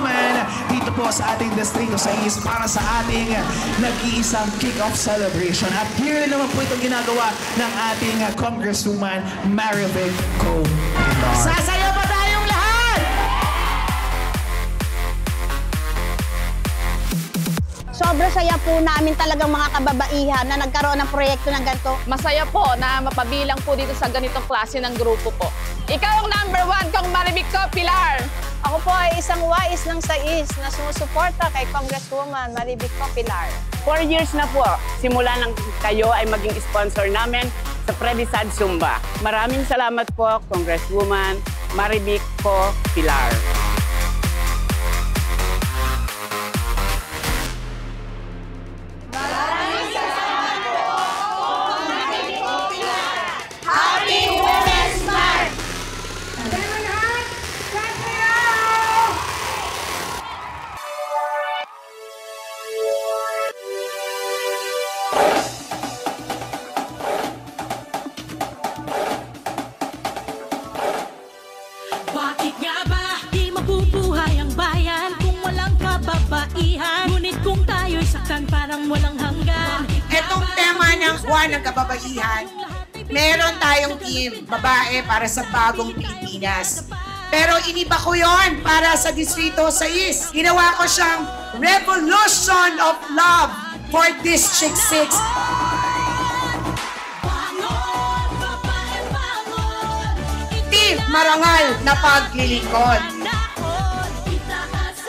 Congresswoman dito po sa ating Distrito 6 para sa ating nag-iisang kick-off celebration. At here naman po itong ginagawa ng ating Congresswoman Marivic Co. Sasaya pa tayong lahat! Sobrang saya po namin talagang mga kababaihan na nagkaroon ng proyekto ng ganito. Masaya po na mapabilang po dito sa ganitong klase ng grupo po. Ikaw ang number 1 kong Marivic Co, Pilar. Ako po ay isang wais ng sais na sumusuporta kay Congresswoman Marivic Co, Pilar. 4 years na po, simula nang kayo ay maging sponsor namin sa Predisad Zumba. Maraming salamat po, Congresswoman Marivic Co, Pilar. Bakit nga ba di mabubuhay ang bayan kung walang kababaihan? Ngunit kung tayo'y saktan parang walang hanggan. Itong tema ng buwan ng kababaihan, meron tayong team, babae para sa bagong Pilipinas. Pero iniba ko yon para sa Distrito 6. Ginawa ko siyang Revolution of Love for District 6. Team Marangal na Paglilingkod. Itaas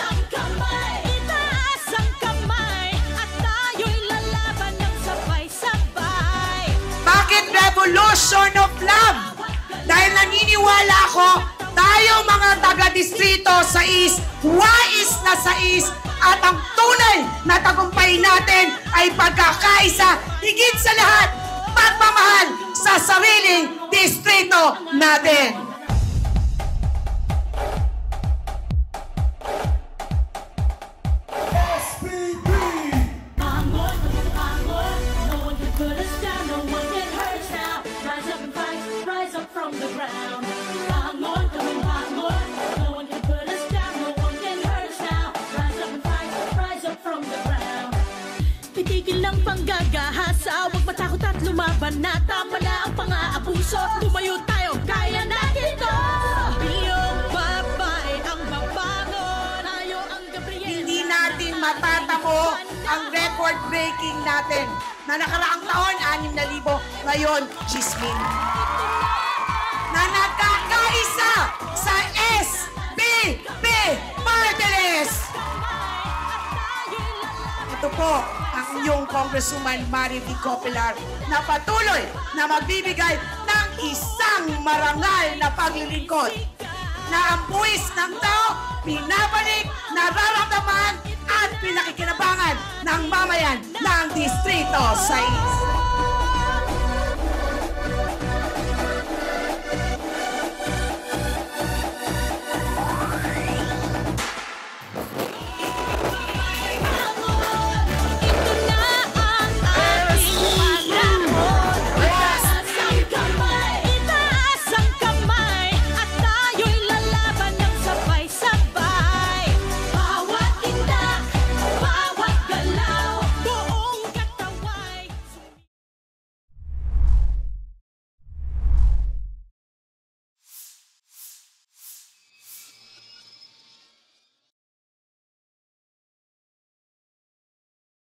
ang kamay at tayo'y lalaban ng sabay-sabay. Bakit Revolution of Love? Dahil naniniwala ako, tayo mga taga-distrito 6, wais na 6, at ang tunay na tagumpay natin ay pagkakaisa, higit sa lahat, pagmamahal sa sariling distrito natin. Itigil lang panggagahasa, huwag matakot at lumaban na. Tama na ang pang-aabuso, tumayo tayo, kaya natin to. Biyong babae ang mabangon, tayo ang Gabriel. Hindi natin matatamo ang record-breaking natin na nakaraang taon, 6,000, ngayon, 10,000. Na nagkakaisa sa SBB Party List. Ito po ang inyong Congresswoman Marivic Co, Pilar na patuloy na magbibigay ng isang marangal na paglilingkod na ang buwis ng tao pinabalik, nararamdaman at pinakikinabangan ng mamayan ng Distrito 6.